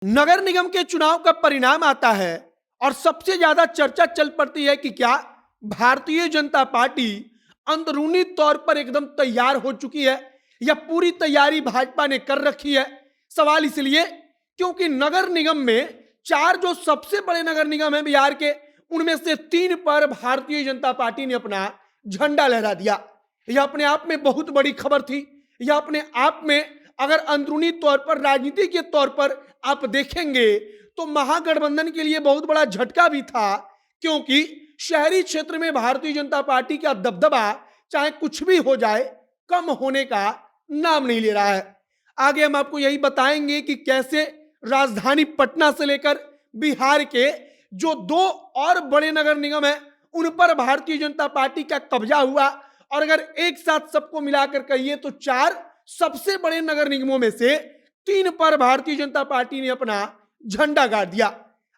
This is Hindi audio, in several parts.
नगर निगम के चुनाव का परिणाम आता है और सबसे ज्यादा चर्चा चल पड़ती है कि क्या भारतीय जनता पार्टी अंदरूनी तौर पर एकदम तैयार हो चुकी है या पूरी तैयारी भाजपा ने कर रखी है। सवाल इसलिए क्योंकि नगर निगम में चार जो सबसे बड़े नगर निगम है बिहार के, उनमें से तीन पर भारतीय जनता पार्टी ने अपना झंडा लहरा दिया। यह अपने आप में बहुत बड़ी खबर थी। यह अपने आप में अगर अंदरूनी तौर पर, राजनीति के तौर पर आप देखेंगे तो महागठबंधन के लिए बहुत बड़ा झटका भी था, क्योंकि शहरी क्षेत्र में भारतीय जनता पार्टी का दबदबा चाहे कुछ भी हो जाए कम होने का नाम नहीं ले रहा है। आगे हम आपको यही बताएंगे कि कैसे राजधानी पटना से लेकर बिहार के जो दो और बड़े नगर निगम हैं उन पर भारतीय जनता पार्टी का कब्जा हुआ, और अगर एक साथ सबको मिलाकर कहिए तो चार सबसे बड़े नगर निगमों में से तीन पर भारतीय जनता पार्टी ने अपना झंडा गाड़ दिया।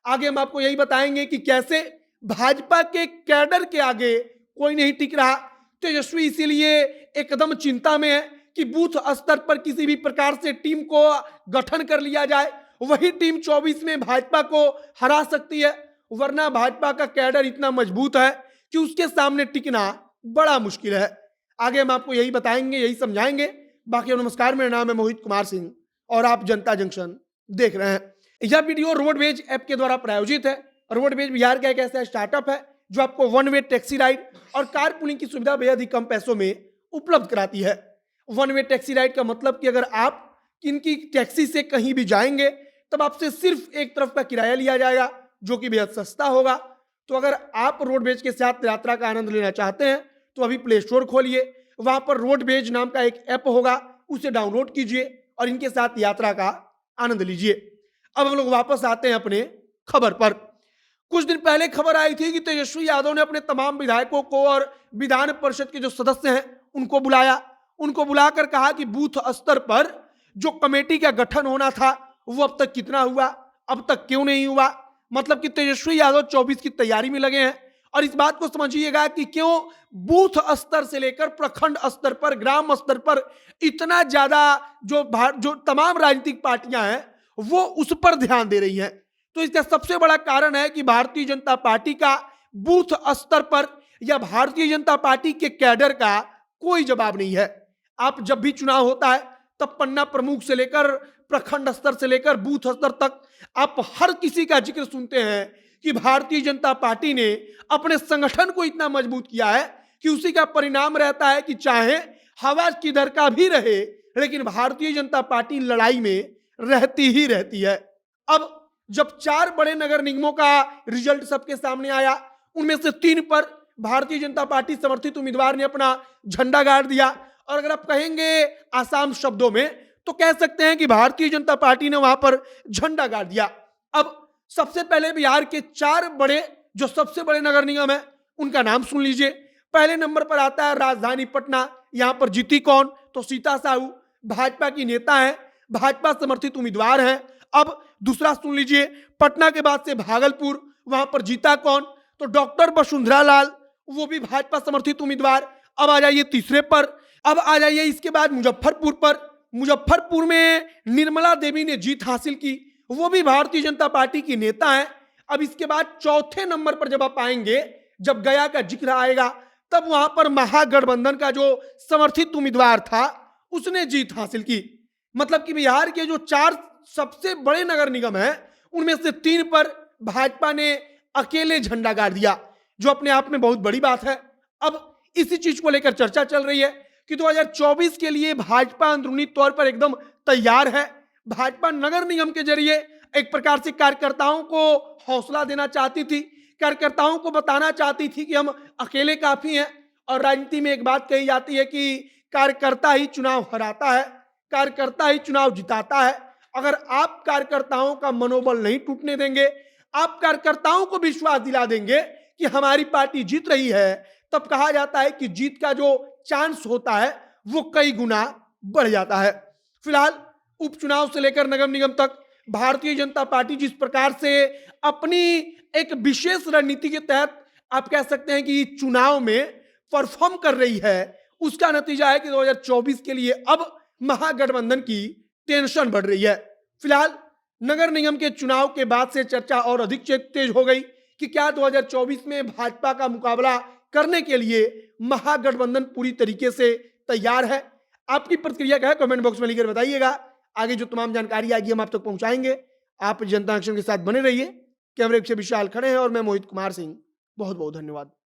आगे हम आपको यही बताएंगे कि कैसे भाजपा के कैडर के आगे कोई नहीं टिक रहा। तेजस्वी इसीलिए एकदम चिंता में है कि बूथ स्तर पर किसी भी प्रकार से टीम को गठन कर लिया जाए, वही टीम 24 में भाजपा को हरा सकती है, वरना भाजपा का कैडर इतना मजबूत है कि उसके सामने टिकना बड़ा मुश्किल है। आगे हम आपको यही बताएंगे, यही समझाएंगे। बाकी नमस्कार, मेरा नाम है मोहित कुमार सिंह और आप जनता जंक्शन देख रहे हैं। यह वीडियो रोडवेज ऐप के द्वारा प्रायोजित है। रोडवेज बिहार का एक ऐसा स्टार्टअप है जो आपको वन वे टैक्सी राइड और कार पूलिंग की सुविधा बेहद ही कम पैसों में उपलब्ध कराती है। वन वे टैक्सी राइड का मतलब कि अगर आप इनकी टैक्सी से कहीं भी जाएंगे तब आपसे सिर्फ एक तरफ का किराया लिया जाएगा, जो कि बेहद सस्ता होगा। तो अगर आप रोडवेज के साथ यात्रा का आनंद लेना चाहते हैं तो अभी प्ले स्टोर खोलिए, वहां पर रोडवेज नाम का एक ऐप होगा, उसे डाउनलोड कीजिए और इनके साथ यात्रा का आनंद लीजिए। अब हम लोग वापस आते हैं अपने खबर पर। कुछ दिन पहले खबर आई थी कि तेजस्वी यादव ने अपने तमाम विधायकों को और विधान परिषद के जो सदस्य हैं उनको बुलाया। उनको बुलाकर कहा कि बूथ स्तर पर जो कमेटी का गठन होना था वो अब तक कितना हुआ, अब तक क्यों नहीं हुआ। मतलब कि तेजस्वी यादव 24 की तैयारी में लगे हैं। और इस बात को समझिएगा कि क्यों बूथ स्तर से लेकर प्रखंड स्तर पर, ग्राम स्तर पर इतना ज्यादा जो तमाम राजनीतिक पार्टियां हैं वो उस पर ध्यान दे रही हैं। तो इसका सबसे बड़ा कारण है कि भारतीय जनता पार्टी का बूथ स्तर पर या भारतीय जनता पार्टी के कैडर का कोई जवाब नहीं है। आप जब भी चुनाव होता है तब पन्ना प्रमुख से लेकर प्रखंड स्तर से लेकर बूथ स्तर तक आप हर किसी का जिक्र सुनते हैं कि भारतीय जनता पार्टी ने अपने संगठन को इतना मजबूत किया है कि उसी का परिणाम रहता है कि चाहे हवा किधर का भी रहे लेकिन भारतीय जनता पार्टी लड़ाई में रहती ही रहती है। अब जब चार बड़े नगर निगमों का रिजल्ट सबके सामने आया, उनमें से तीन पर भारतीय जनता पार्टी समर्थित उम्मीदवार ने अपना झंडा गाड़ दिया। और अगर आप कहेंगे आसान शब्दों में तो कह सकते हैं कि भारतीय जनता पार्टी ने वहां पर झंडा गाड़ दिया। अब सबसे पहले बिहार के चार बड़े जो सबसे बड़े नगर निगम है उनका नाम सुन लीजिए। पहले नंबर पर आता है राजधानी पटना। यहां पर जीती कौन? तो सीता साहू, भाजपा की नेता है, भाजपा समर्थित उम्मीदवार हैं। अब दूसरा सुन लीजिए, पटना के बाद से भागलपुर, वहां पर जीता कौन? तो डॉक्टर वसुंधरा लाल, वो भी भाजपा समर्थित उम्मीदवार। अब आ जाइए तीसरे पर। अब आ जाइए इसके बाद मुजफ्फरपुर पर। मुजफ्फरपुर में निर्मला देवी ने जीत हासिल की, वो भी भारतीय जनता पार्टी की नेता है। अब इसके बाद चौथे नंबर पर जब आप आएंगे, जब गया का जिक्र आएगा, तब वहां पर महागठबंधन का जो समर्थित उम्मीदवार था उसने जीत हासिल की। मतलब कि बिहार के जो चार सबसे बड़े नगर निगम हैं उनमें से तीन पर भाजपा ने अकेले झंडा गाड़ दिया, जो अपने आप में बहुत बड़ी बात है। अब इसी चीज को लेकर चर्चा चल रही है कि 2024 के लिए भाजपा अंदरूनी तौर पर एकदम तैयार है। भाजपा नगर निगम के जरिए एक प्रकार से कार्यकर्ताओं को हौसला देना चाहती थी, कार्यकर्ताओं को बताना चाहती थी कि हम अकेले काफी हैं। और राजनीति में एक बात कही जाती है कि कार्यकर्ता ही चुनाव हराता है, कार्यकर्ता ही चुनाव जिताता है। अगर आप कार्यकर्ताओं का मनोबल नहीं टूटने देंगे, आप कार्यकर्ताओं को विश्वास दिला देंगे कि हमारी पार्टी जीत रही है, तब कहा जाता है कि जीत का जो चांस होता है वो कई गुना बढ़ जाता है। फिलहाल उपचुनाव से लेकर नगर निगम तक भारतीय जनता पार्टी जिस प्रकार से अपनी एक विशेष रणनीति के तहत आप कह सकते हैं कि चुनाव में परफॉर्म कर रही है, उसका नतीजा है कि 2024 के लिए अब महागठबंधन की टेंशन बढ़ रही है। फिलहाल नगर निगम के चुनाव के बाद से चर्चा और अधिक तेज हो गई कि क्या 2024 में भाजपा का मुकाबला करने के लिए महागठबंधन पूरी तरीके से तैयार है। आपकी प्रतिक्रिया क्या है कमेंट बॉक्स में लिखकर बताइएगा। आगे जो तमाम जानकारी आएगी हम आप तक पहुंचाएंगे। आप जनता एक्शन के साथ बने रहिए। कैमरे से विशाल खड़े हैं और मैं मोहित कुमार सिंह। बहुत बहुत धन्यवाद।